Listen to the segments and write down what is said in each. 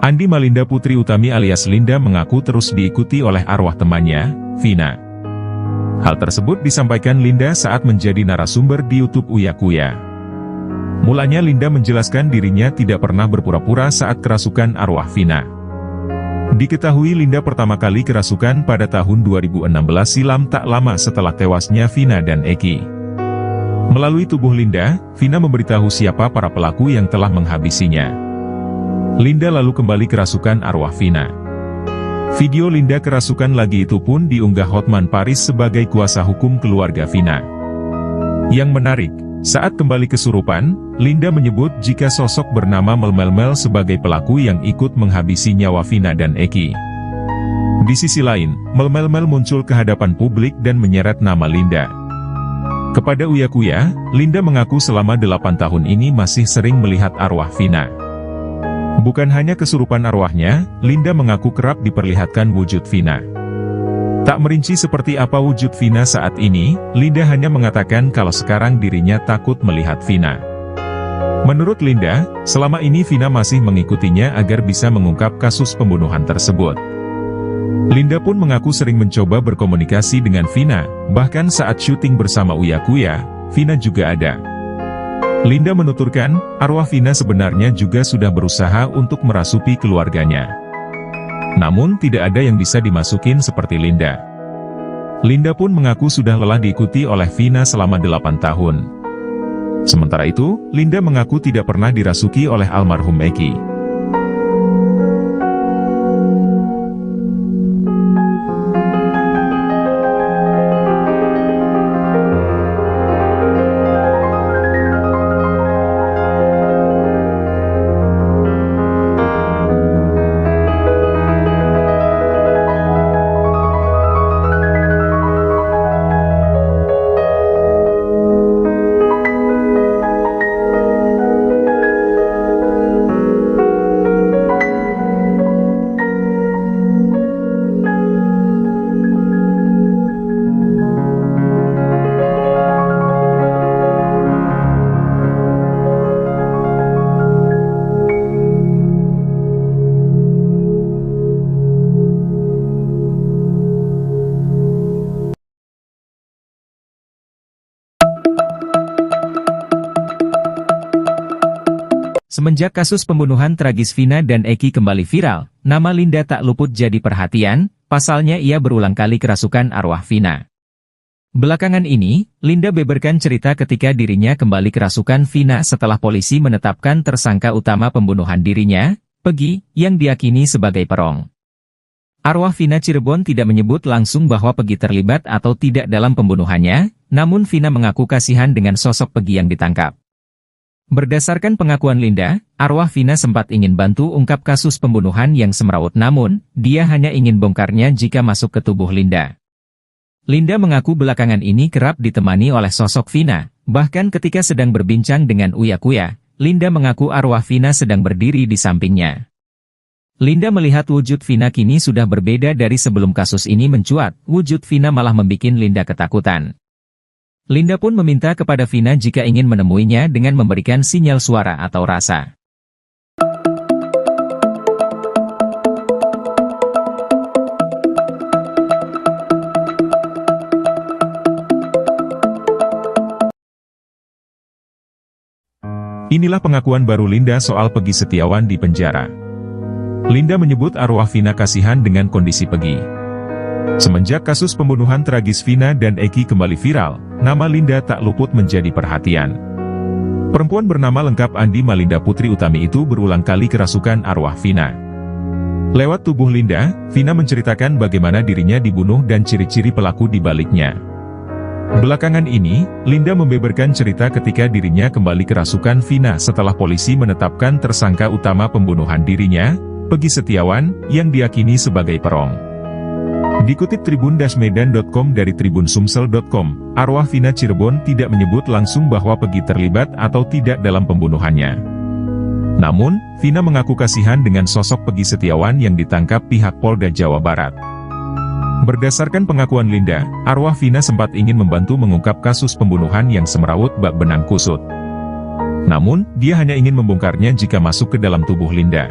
Andi Malinda Putri Utami alias Linda mengaku terus diikuti oleh arwah temannya, Vina. Hal tersebut disampaikan Linda saat menjadi narasumber di YouTube Uya Kuya. Mulanya Linda menjelaskan dirinya tidak pernah berpura-pura saat kerasukan arwah Vina. Diketahui Linda pertama kali kerasukan pada tahun 2016 silam tak lama setelah tewasnya Vina dan Eki. Melalui tubuh Linda, Vina memberitahu siapa para pelaku yang telah menghabisinya. Linda lalu kembali kerasukan arwah Vina. Video Linda kerasukan lagi itu pun diunggah Hotman Paris sebagai kuasa hukum keluarga Vina. Yang menarik, saat kembali kesurupan, Linda menyebut jika sosok bernama Mel sebagai pelaku yang ikut menghabisi nyawa Vina dan Eki. Di sisi lain, Mel muncul ke hadapan publik dan menyeret nama Linda. Kepada Uya Kuya, Linda mengaku selama 8 tahun ini masih sering melihat arwah Vina. Bukan hanya kesurupan arwahnya, Linda mengaku kerap diperlihatkan wujud Vina. Tak merinci seperti apa wujud Vina saat ini, Linda hanya mengatakan kalau sekarang dirinya takut melihat Vina. Menurut Linda, selama ini Vina masih mengikutinya agar bisa mengungkap kasus pembunuhan tersebut. Linda pun mengaku sering mencoba berkomunikasi dengan Vina, bahkan saat syuting bersama Uya Kuya, Vina juga ada. Linda menuturkan, arwah Vina sebenarnya juga sudah berusaha untuk merasuki keluarganya. Namun tidak ada yang bisa dimasukin seperti Linda. Linda pun mengaku sudah lelah diikuti oleh Vina selama 8 tahun. Sementara itu, Linda mengaku tidak pernah dirasuki oleh almarhum Eki. Semenjak kasus pembunuhan tragis Vina dan Eki kembali viral, nama Linda tak luput jadi perhatian, pasalnya ia berulang kali kerasukan arwah Vina. Belakangan ini, Linda beberkan cerita ketika dirinya kembali kerasukan Vina setelah polisi menetapkan tersangka utama pembunuhan dirinya, Pegi, yang diyakini sebagai perong. Arwah Vina Cirebon tidak menyebut langsung bahwa Pegi terlibat atau tidak dalam pembunuhannya, namun Vina mengaku kasihan dengan sosok Pegi yang ditangkap. Berdasarkan pengakuan Linda, arwah Vina sempat ingin bantu ungkap kasus pembunuhan yang semrawut namun, dia hanya ingin bongkarnya jika masuk ke tubuh Linda. Linda mengaku belakangan ini kerap ditemani oleh sosok Vina, bahkan ketika sedang berbincang dengan Uya Kuya, Linda mengaku arwah Vina sedang berdiri di sampingnya. Linda melihat wujud Vina kini sudah berbeda dari sebelum kasus ini mencuat, wujud Vina malah membuat Linda ketakutan. Linda pun meminta kepada Vina jika ingin menemuinya dengan memberikan sinyal suara atau rasa. Inilah pengakuan baru Linda soal Pegi Setiawan di penjara. Linda menyebut arwah Vina kasihan dengan kondisi Pegi. Semenjak kasus pembunuhan tragis Vina dan Eki kembali viral, nama Linda tak luput menjadi perhatian. Perempuan bernama lengkap Andi Malinda Putri Utami itu berulang kali kerasukan arwah Vina. Lewat tubuh Linda, Vina menceritakan bagaimana dirinya dibunuh dan ciri-ciri pelaku di baliknya. Belakangan ini, Linda membeberkan cerita ketika dirinya kembali kerasukan Vina setelah polisi menetapkan tersangka utama pembunuhan dirinya, Pegi Setiawan, yang diyakini sebagai perong. Dikutip tribun-medan.com dari tribunsumsel.com, arwah Vina Cirebon tidak menyebut langsung bahwa Pegi terlibat atau tidak dalam pembunuhannya. Namun, Vina mengaku kasihan dengan sosok Pegi Setiawan yang ditangkap pihak Polda Jawa Barat. Berdasarkan pengakuan Linda, arwah Vina sempat ingin membantu mengungkap kasus pembunuhan yang semrawut bak benang kusut. Namun, dia hanya ingin membongkarnya jika masuk ke dalam tubuh Linda.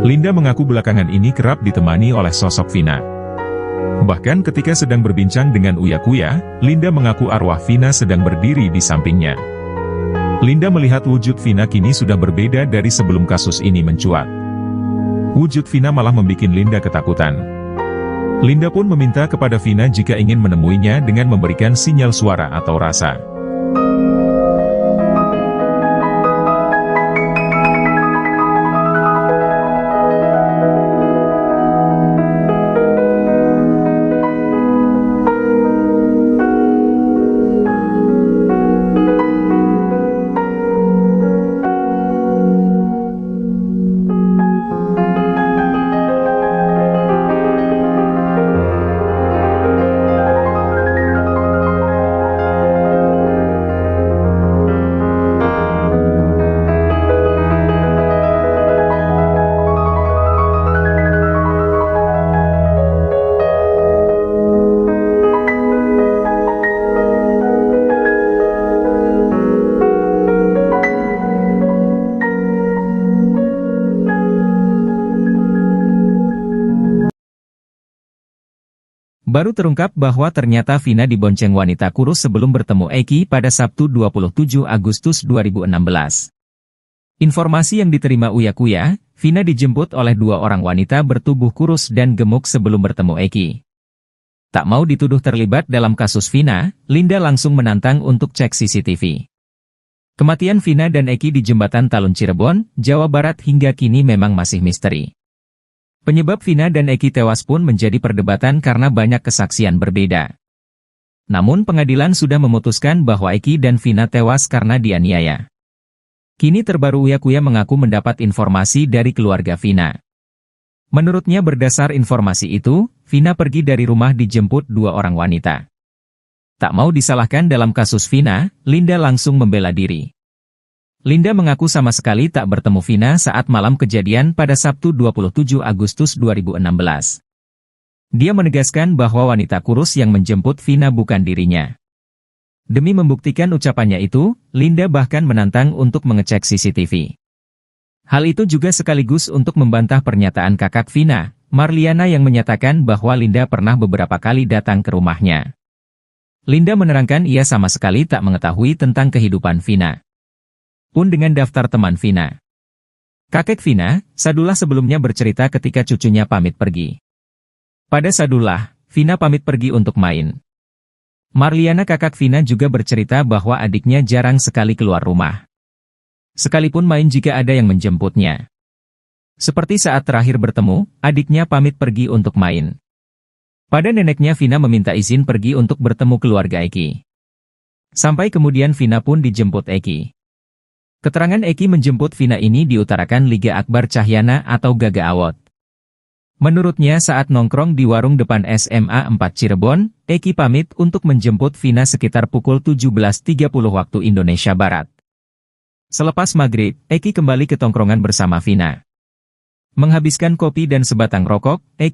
Linda mengaku belakangan ini kerap ditemani oleh sosok Vina. Bahkan ketika sedang berbincang dengan Uya Kuya, Linda mengaku arwah Vina sedang berdiri di sampingnya. Linda melihat wujud Vina kini sudah berbeda dari sebelum kasus ini mencuat. Wujud Vina malah membuat Linda ketakutan. Linda pun meminta kepada Vina jika ingin menemuinya dengan memberikan sinyal suara atau rasa. Baru terungkap bahwa ternyata Vina dibonceng wanita kurus sebelum bertemu Eki pada Sabtu 27 Agustus 2016. Informasi yang diterima Uya Kuya, Vina dijemput oleh dua orang wanita bertubuh kurus dan gemuk sebelum bertemu Eki. Tak mau dituduh terlibat dalam kasus Vina, Linda langsung menantang untuk cek CCTV. Kematian Vina dan Eki di Jembatan Talun Cirebon, Jawa Barat hingga kini memang masih misteri. Penyebab Vina dan Eki tewas pun menjadi perdebatan karena banyak kesaksian berbeda. Namun pengadilan sudah memutuskan bahwa Eki dan Vina tewas karena dianiaya. Kini terbaru Uya Kuya mengaku mendapat informasi dari keluarga Vina. Menurutnya berdasar informasi itu, Vina pergi dari rumah dijemput dua orang wanita. Tak mau disalahkan dalam kasus Vina, Linda langsung membela diri. Linda mengaku sama sekali tak bertemu Vina saat malam kejadian pada Sabtu 27 Agustus 2016. Dia menegaskan bahwa wanita kurus yang menjemput Vina bukan dirinya. Demi membuktikan ucapannya itu, Linda bahkan menantang untuk mengecek CCTV. Hal itu juga sekaligus untuk membantah pernyataan kakak Vina, Marliana yang menyatakan bahwa Linda pernah beberapa kali datang ke rumahnya. Linda menerangkan ia sama sekali tak mengetahui tentang kehidupan Vina. Pun dengan daftar teman Vina. Kakek Vina, Sadullah sebelumnya bercerita ketika cucunya pamit pergi. Pada Sadullah, Vina pamit pergi untuk main. Marliana kakak Vina juga bercerita bahwa adiknya jarang sekali keluar rumah. Sekalipun main jika ada yang menjemputnya. Seperti saat terakhir bertemu, adiknya pamit pergi untuk main. Pada neneknya Vina meminta izin pergi untuk bertemu keluarga Eki. Sampai kemudian Vina pun dijemput Eki. Keterangan Eki menjemput Vina ini diutarakan Liga Akbar Cahyana atau Gaga Awot. Menurutnya saat nongkrong di warung depan SMA 4 Cirebon, Eki pamit untuk menjemput Vina sekitar pukul 17.30 waktu Indonesia Barat. Selepas maghrib, Eki kembali ke tongkrongan bersama Vina. Menghabiskan kopi dan sebatang rokok, Eki